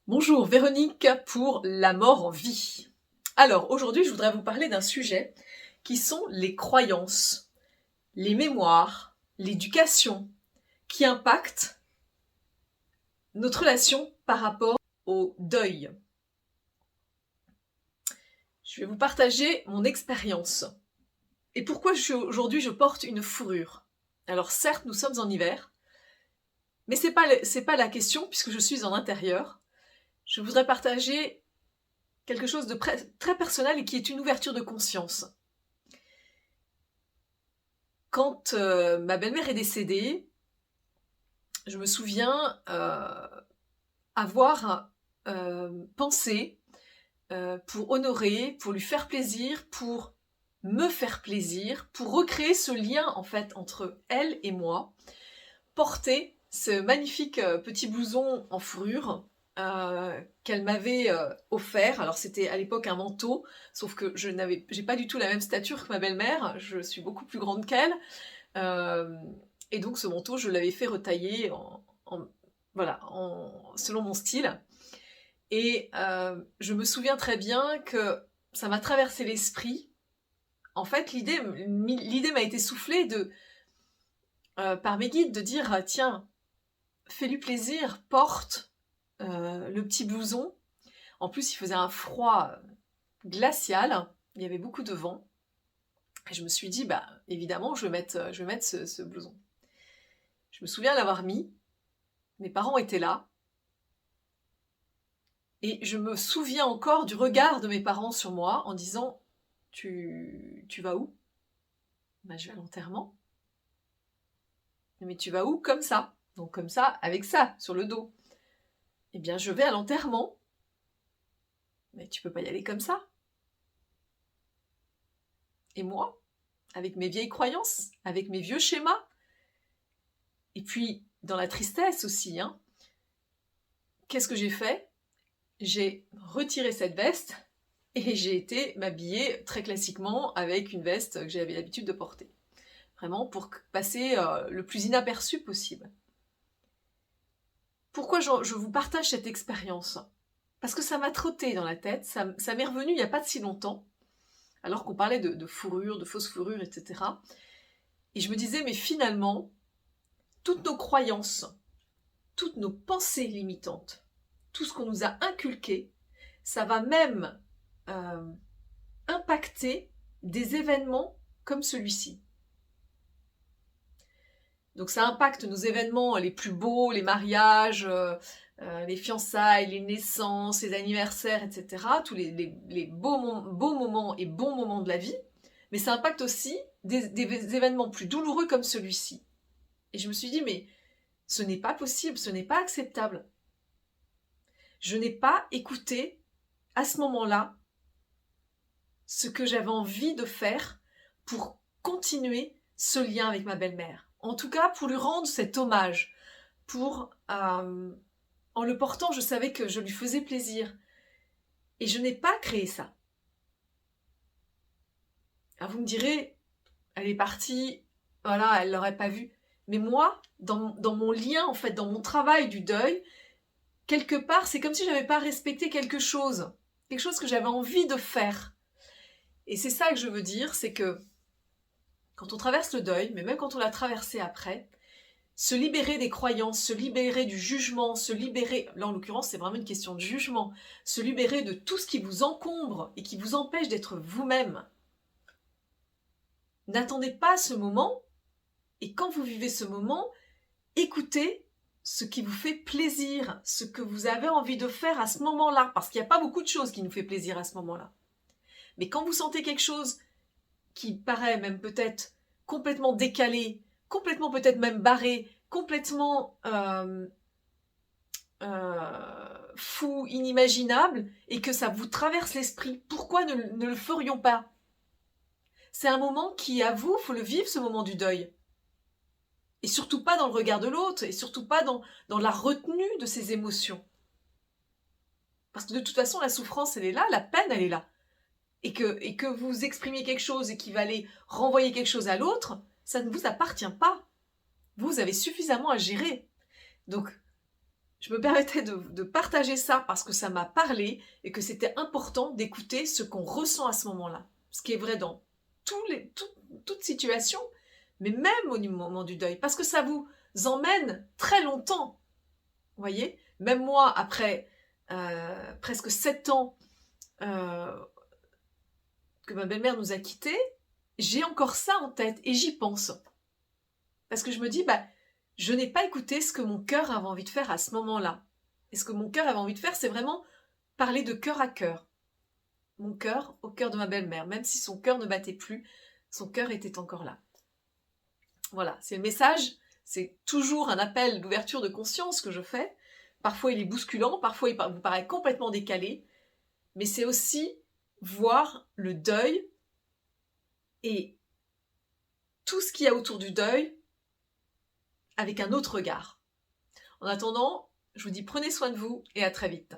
Bonjour Véronique pour La mort en vie. Alors aujourd'hui je voudrais vous parler d'un sujet qui sont les croyances, les mémoires, l'éducation qui impactent notre relation par rapport au deuil. Je vais vous partager mon expérience et pourquoi aujourd'hui je porte une fourrure. Alors certes nous sommes en hiver, mais c'est pas la question puisque je suis en intérieur. Je voudrais partager quelque chose de très personnel et qui est une ouverture de conscience. Quand ma belle-mère est décédée, je me souviens avoir pensé pour honorer, pour lui faire plaisir, pour me faire plaisir, pour recréer ce lien en fait entre elle et moi, porter ce magnifique petit blouson en fourrure qu'elle m'avait offert. Alors c'était à l'époque un manteau, sauf que j'ai pas du tout la même stature que ma belle-mère, je suis beaucoup plus grande qu'elle. Et donc ce manteau, je l'avais fait retailler selon mon style. Et je me souviens très bien que ça m'a traversé l'esprit. En fait, l'idée m'a été soufflée par mes guides de dire tiens, fais-lui plaisir, porte le petit blouson. En plus, il faisait un froid glacial, il y avait beaucoup de vent. Et je me suis dit, bah évidemment, je vais mettre ce blouson. Je me souviens l'avoir mis, mes parents étaient là, et je me souviens encore du regard de mes parents sur moi en disant « Tu vas où ?» Ben, je vais à l'enterrement. Mais tu vas où? Comme ça. Donc comme ça, avec ça, sur le dos. Eh bien, je vais à l'enterrement. Mais tu peux pas y aller comme ça. Et moi, avec mes vieilles croyances, avec mes vieux schémas, et puis dans la tristesse aussi, hein, qu'est-ce que j'ai fait? J'ai retiré cette veste et j'ai été m'habiller très classiquement avec une veste que j'avais l'habitude de porter. Vraiment pour passer le plus inaperçu possible. Pourquoi je vous partage cette expérience? Parce que ça m'a trotté dans la tête, ça m'est revenu il n'y a pas de si longtemps, alors qu'on parlait de fourrure, de fausses fourrures, etc. Et je me disais, mais finalement, toutes nos croyances, toutes nos pensées limitantes, tout ce qu'on nous a inculqué, ça va même impacter des événements comme celui-ci. Donc ça impacte nos événements les plus beaux, les mariages, les fiançailles, les naissances, les anniversaires, etc. Tous les beaux moments et bons moments de la vie. Mais ça impacte aussi des événements plus douloureux comme celui-ci. Et je me suis dit, mais ce n'est pas possible, ce n'est pas acceptable. Je n'ai pas écouté à ce moment-là ce que j'avais envie de faire pour continuer ce lien avec ma belle-mère. En tout cas, pour lui rendre cet hommage. En le portant, je savais que je lui faisais plaisir. Et je n'ai pas créé ça. Alors vous me direz, elle est partie, voilà, elle l'aurait pas vu. Mais moi, dans mon lien, en fait, dans mon travail du deuil, quelque part, c'est comme si je n'avais pas respecté quelque chose que j'avais envie de faire. Et c'est ça que je veux dire, c'est que quand on traverse le deuil, mais même quand on l'a traversé après, se libérer des croyances, se libérer du jugement, se libérer, là en l'occurrence c'est vraiment une question de jugement, se libérer de tout ce qui vous encombre et qui vous empêche d'être vous-même. N'attendez pas ce moment, et quand vous vivez ce moment, écoutez ce qui vous fait plaisir, ce que vous avez envie de faire à ce moment-là, parce qu'il n'y a pas beaucoup de choses qui nous fait plaisir à ce moment-là. Mais quand vous sentez quelque chose qui paraît même peut-être complètement décalé, complètement peut-être même barré, complètement fou, inimaginable, et que ça vous traverse l'esprit, pourquoi ne le ferions pas? C'est un moment qui, à vous, il faut le vivre, ce moment du deuil. Et surtout pas dans le regard de l'autre, et surtout pas dans la retenue de ses émotions. Parce que de toute façon, la souffrance, elle est là, la peine, elle est là. Et que vous exprimiez quelque chose et qu'il va aller renvoyer quelque chose à l'autre, ça ne vous appartient pas. Vous avez suffisamment à gérer. Donc, je me permettais de partager ça parce que ça m'a parlé et que c'était important d'écouter ce qu'on ressent à ce moment-là. Ce qui est vrai dans toute situation, mais même au moment du deuil, parce que ça vous emmène très longtemps. Vous voyez, même moi, après presque 7 ans que ma belle-mère nous a quittés, j'ai encore ça en tête et j'y pense. Parce que je me dis, je n'ai pas écouté ce que mon cœur avait envie de faire à ce moment-là. Et ce que mon cœur avait envie de faire, c'est vraiment parler de cœur à cœur. Mon cœur au cœur de ma belle-mère. Même si son cœur ne battait plus, son cœur était encore là. Voilà, c'est le message. C'est toujours un appel d'ouverture de conscience que je fais. Parfois, il est bousculant, parfois, il vous paraît complètement décalé. Mais c'est aussi voir le deuil et tout ce qu'il y a autour du deuil avec un autre regard. En attendant, je vous dis prenez soin de vous et à très vite.